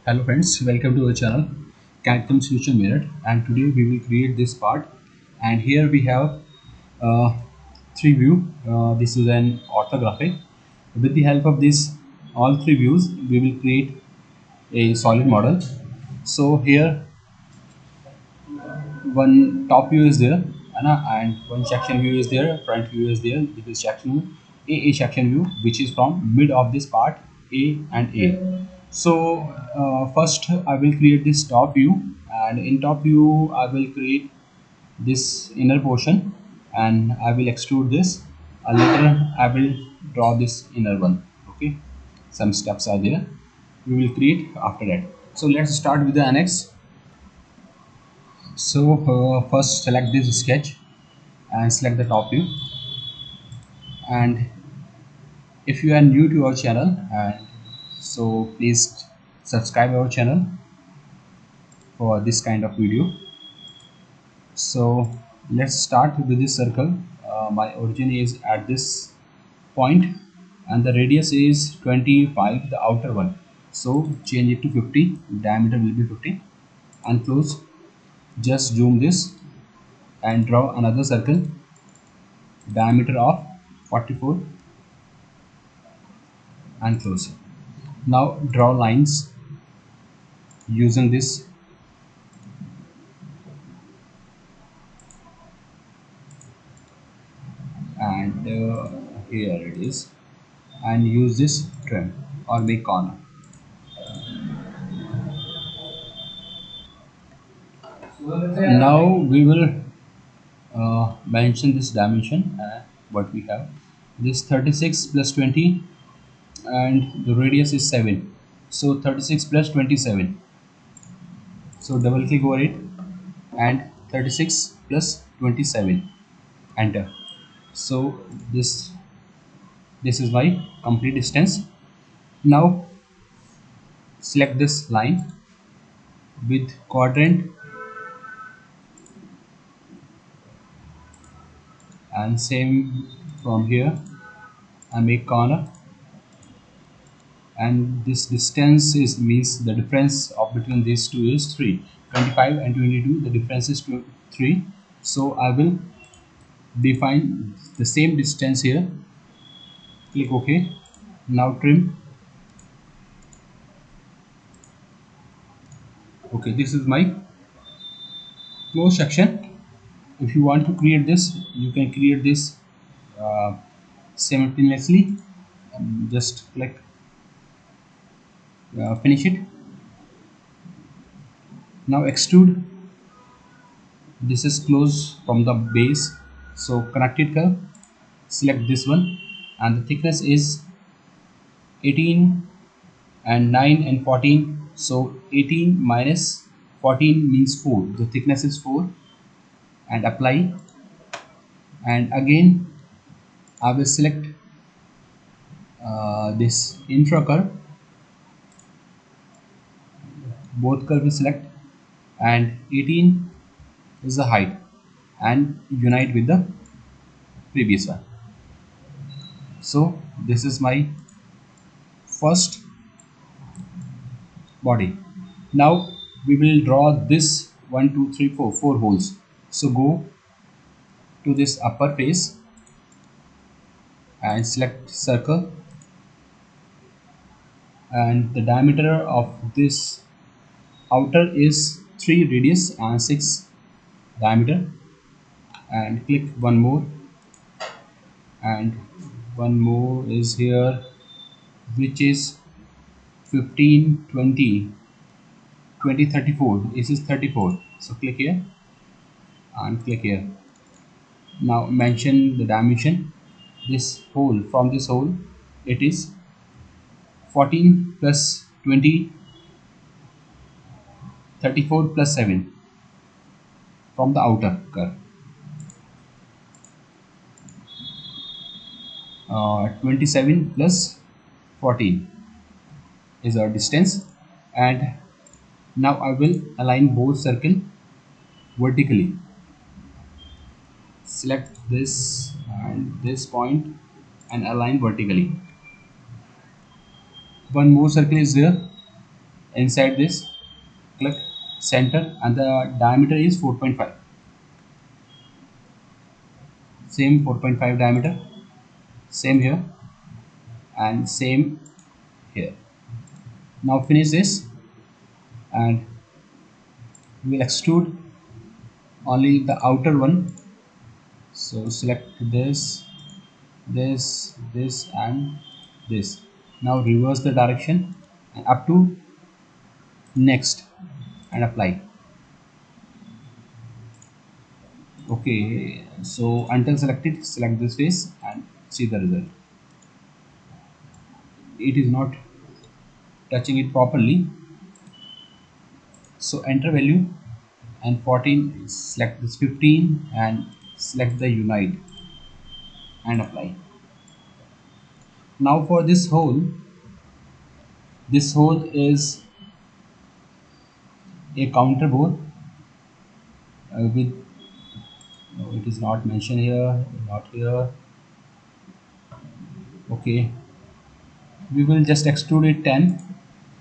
Hello friends, welcome to our channel CAD/CAM Solution Merit, and today we will create this part. And here we have uh, three view. This is an orthographic. With the help of this all three views, we will create a solid model. So here one top view is there, and one section view is there, front view is there. This is section view, A section view, which is from mid of this part, A and A. So first I will create this top view, and in top view I will create this inner portion, and I will extrude this. Later I will draw this inner one. Okay, some steps are there. We will create after that. So let's start with the annex. So first select this sketch and select the top view. And if you are new to our channel, and so please subscribe our channel for this kind of video. So let's start with this circle. My origin is at this point and the radius is 25, the outer one. So change it to 50, diameter will be 50, and close. Just zoom this and draw another circle, diameter of 44, and close. Now draw lines using this, and here it is, and use this trim or make corner. Now we will mention this dimension, what we have. This 36 plus 20, and the radius is 7, so 36 plus 27. So double click over it, and 36 plus 27, enter. So this is my complete distance. Now select this line with quadrant, and same from here, and make corner. And this distance is means the difference of between these two is 3. 25 and 22, the difference is 3. So I will define the same distance here. Click OK. Now trim. Okay, this is my close section. If you want to create this, you can create this uh, simultaneously. Just click finish it. Now extrude. This is close from the base, so connected curve, select this one, and the thickness is 18, and 9 and 14, so 18 minus 14 means 4, the thickness is 4, and apply. And again I will select this intra curve, both curve will select, and 18 is the height, and unite with the previous one. So this is my first body. Now we will draw this 1 2 3 4 4 holes. So go to this upper face and select circle, and the diameter of this outer is 3 radius and 6 diameter, and click one more, and one more is here, which is 15 20 20 34. This is 34, so click here and click here. Now mention the dimension. This hole, from this hole it is 14 plus 20, 34 plus 7 from the outer curve. 27 plus 14 is our distance. And now I will align both circle vertically. Select this and this point and align vertically. One more circle is there, inside this, click center, and the diameter is 4.5. Same 4.5 diameter, same here, and same here. Now finish this, and we will extrude only the outer one. So select this, this and this. Now reverse the direction and up to next and apply. Okay, so until selected, select this face and see the result. It is not touching it properly, so enter value, and 14, select this 15 and select the unite and apply. Now for this hole is a counter bore with, no, it is not mentioned here, not here. Okay, we will just extrude it 10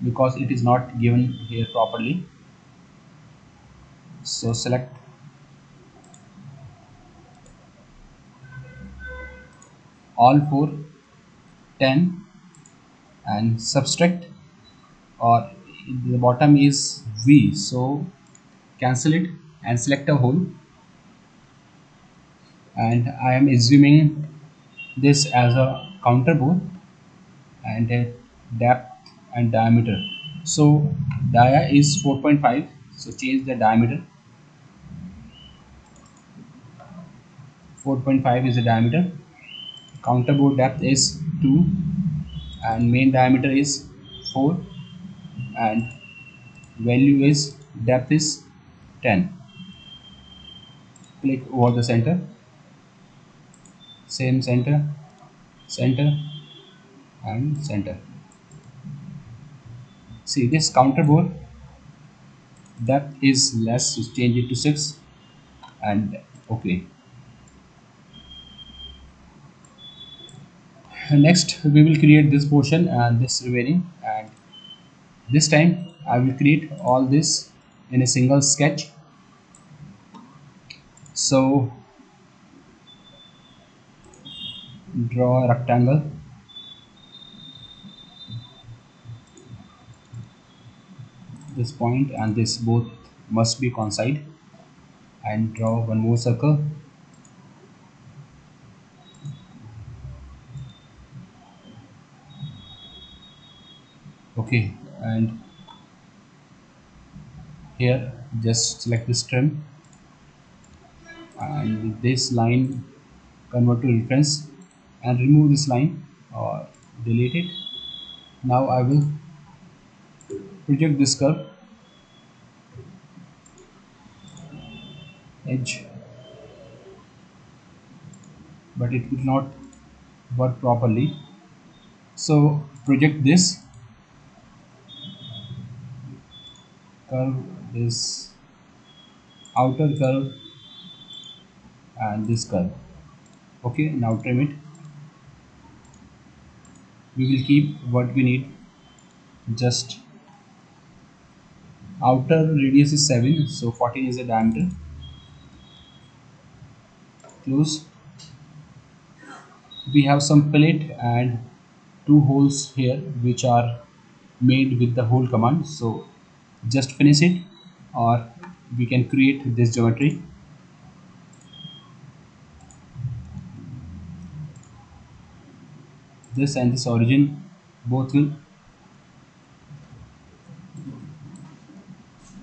because it is not given here properly. So select all four 10 and subtract, or the bottom is V, so cancel it and select a hole, and I am assuming this as a counter bore and a depth and diameter. So dia is 4.5, so change the diameter. 4.5 is the diameter, counter bore depth is 2, and main diameter is 4, and value is depth is 10. Click over the center, same center, center and center. See, this counter bore depth is less, so change it to 6, and okay. Next we will create this portion and this remaining, and this time I will create all this in a single sketch. So draw a rectangle, this point and this both must be coincide, and draw one more circle. Okay, and here just select this trim, and this line convert to reference, and remove this line or delete it. Now I will project this curve edge, but it will not work properly. So project this curve, this outer curve and this curve. Okay, now trim it. We will keep what we need, just outer radius is 7, so 14 is the diameter. Close. We have some plate and two holes here which are made with the hole command, so just finish it, or we can create this geometry. This and this origin both will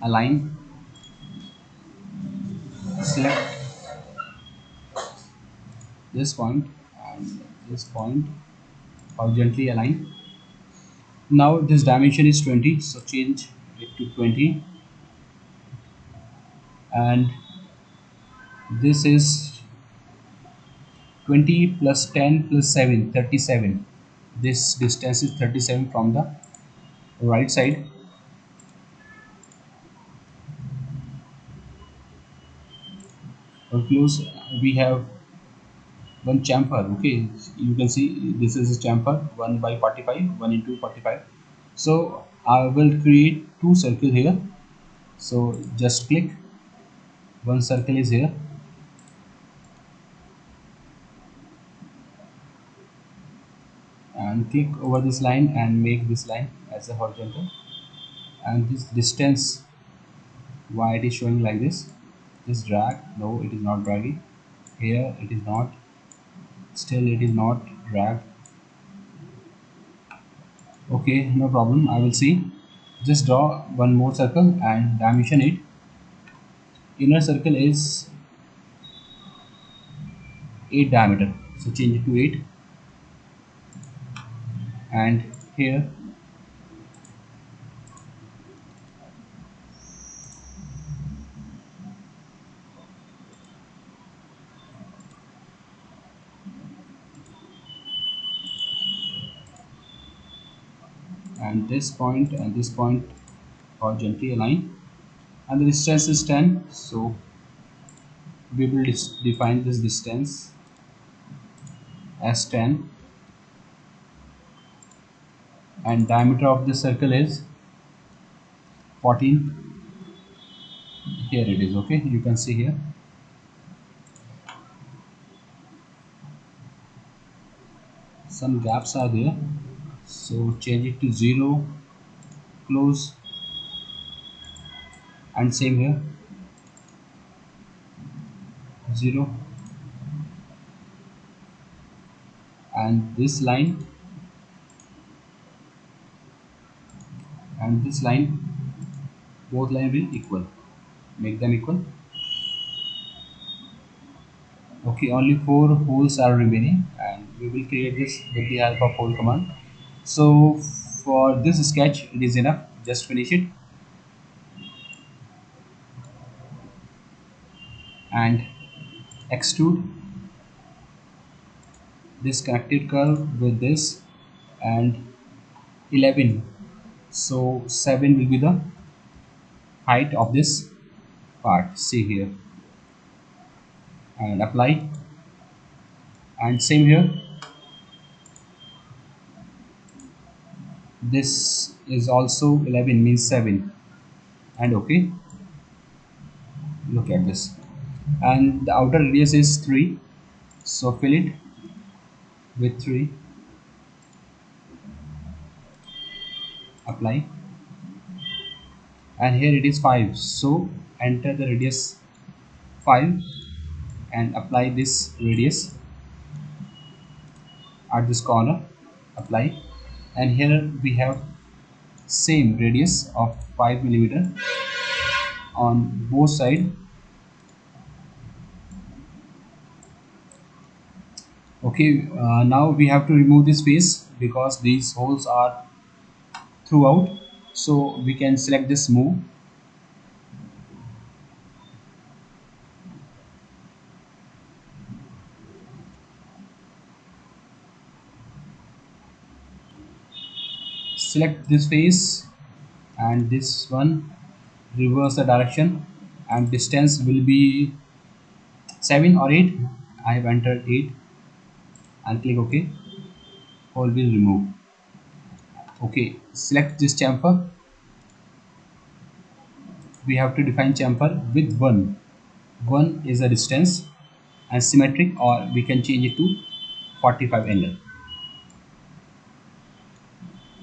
align. Select this point and this point horizontally align. Now this dimension is 20, so change it to 20, and this is 20 plus 10 plus 7, 37. This distance is 37 from the right side. Close. We have one chamfer. Okay, you can see this is a chamfer 1 by 45, 1 into 45. So I will create two circle here. So just click, one circle is here, and click over this line and make this line as a horizontal. And this distance, why it is showing like this? Just drag. No, it is not dragging. Here it is not. Still it is not drag. Okay, no problem. I will see. Just draw one more circle and dimension it. Inner circle is 8 diameter. So change it to 8, and here, and this point horizontally align, and the distance is 10. So we will define this distance as 10, and diameter of the circle is 14. Here it is. Okay, you can see here some gaps are there, so change it to 0, close, and same here, 0, and this line and this line, both line will equal, make them equal. Okay, only 4 holes are remaining, and we will create this with the help of hole command. So for this sketch it is enough, just finish it and extrude this connected curve with this, and 11, so 7 will be the height of this part, see here, and apply, and same here, this is also 11 means 7, and okay, look at this, and the outer radius is 3, so fill it with 3, apply, and here it is 5, so enter the radius 5 and apply this radius at this corner, apply, and here we have same radius of 5 millimeter on both side. Okay, now we have to remove this face because these holes are throughout, so we can select this move, select this face, and this one, reverse the direction, and distance will be 7 or 8. I have entered 8 and click OK. Hole will remove. Okay, select this chamfer. We have to define chamfer with 1. 1 is the distance and symmetric, or we can change it to 45 angle.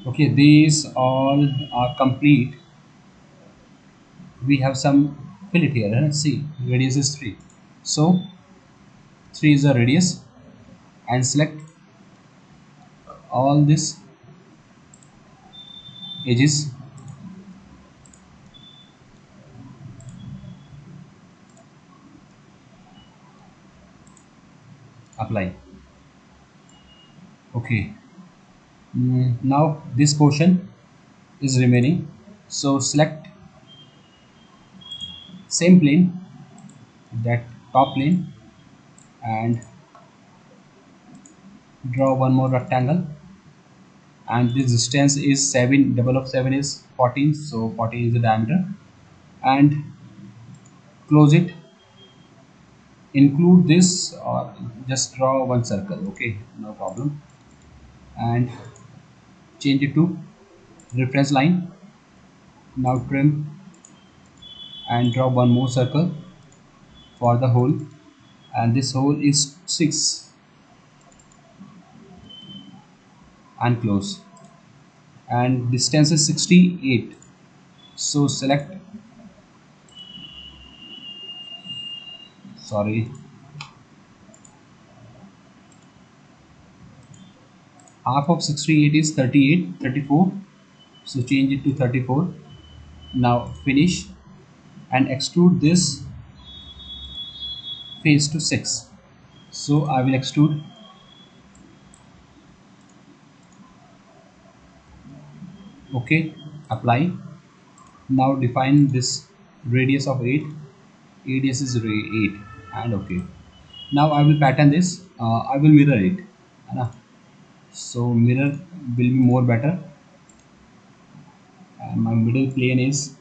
Okay, these all are complete. We have some fillet here, see, radius is 3, so 3 is the radius, and select all this edges, apply. Okay, now this portion is remaining, so select same plane, that top plane, and draw one more rectangle, and this distance is 7, double of 7 is 14, so 14 is the diameter, and close it, include this, or just draw one circle. Okay, no problem, and change it to reference line. Now trim and draw one more circle for the hole, and this hole is 6 and close, and distance is 68. So select, sorry, half of 68 is 38, 34. So change it to 34. Now finish and extrude this face to 6. So I will extrude. OK, apply. Now define this radius of 8. Radius is 8 and OK. Now I will pattern this. I will mirror it. है So mirror will be more better. And my middle plane is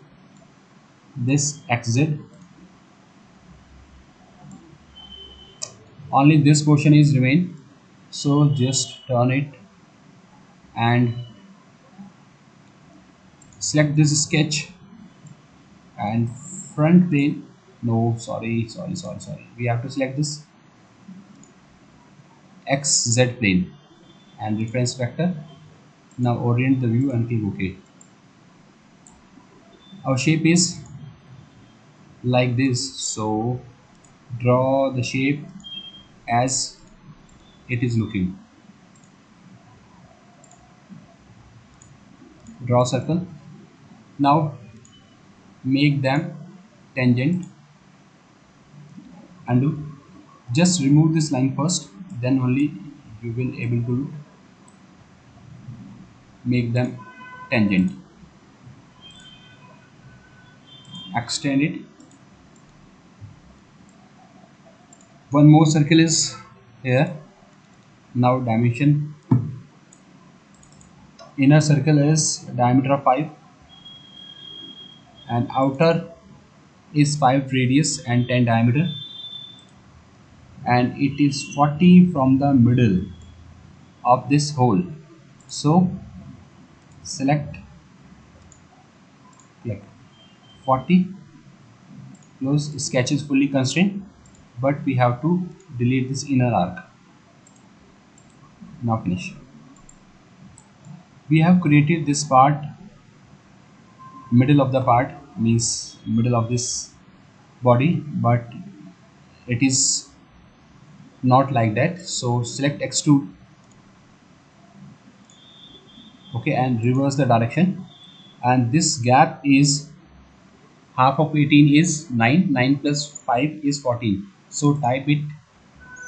this XZ. Only this portion is remain. So just turn it and select this sketch and front plane. No, sorry, we have to select this XZ plane and reference vector. Now orient the view and click OK. Our shape is like this, so draw the shape as it is looking. Draw circle. Now make them tangent. Undo. Just remove this line first, then only you will able to make them tangent. Extend it. One more circle is here. Now dimension. Inner circle is diameter of 5 and outer is 5 radius and 10 diameter, and it is 40 from the middle of this hole. So select, click 40, close. Sketch is fully constrained, but we have to delete this inner arc. Now finish. We have created this part. Middle of the part means middle of this body, but it is not like that. So select extrude. Okay, and reverse the direction, and this gap is half of 18 is 9, 9 plus 5 is 14. So type it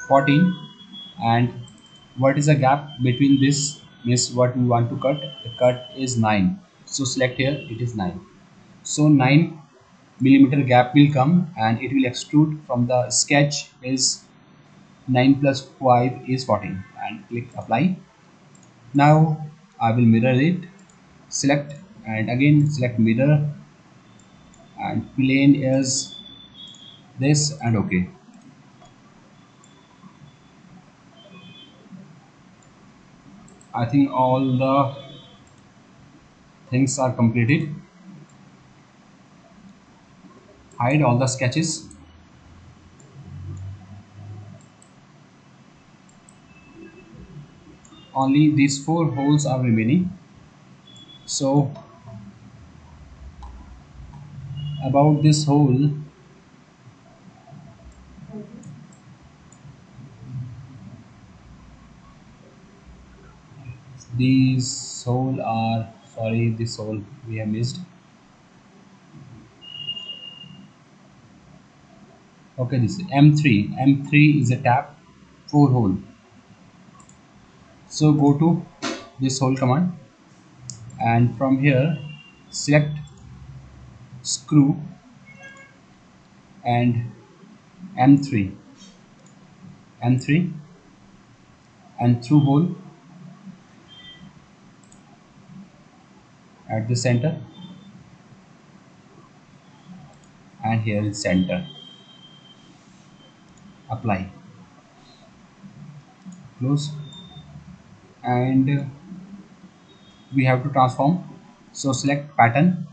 14, and what is the gap between this means what we want to cut. The cut is 9, so select here, it is 9. So 9 millimeter gap will come and it will extrude from the sketch is 9 plus 5 is 14, and click apply. Now I will mirror it. Select and again select mirror, and plane is this and OK. I think all the things are completed. Hide all the sketches. Only these 4 holes are remaining. So about this hole, these hole are, sorry, this hole we have missed. Okay, this is M3. M3 is a tap 4 hole. So go to this hole command, and from here select screw and M3, M3 and through hole at the center, and here is center. Apply, close, and we have to transform. So select pattern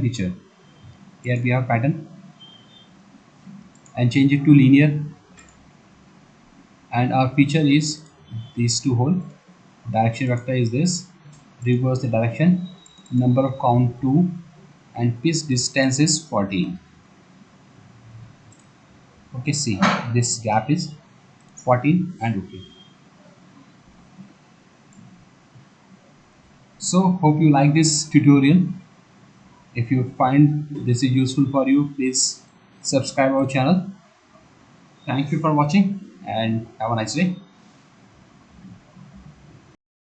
feature. Here we have pattern, and change it to linear, and our feature is these two hole. Direction vector is this, reverse the direction, number of count 2, and pitch distance is 14. Okay, see, this gap is 14 and okay. So hope you like this tutorial. If you find this is useful for you, please subscribe our channel. Thank you for watching and have a nice day.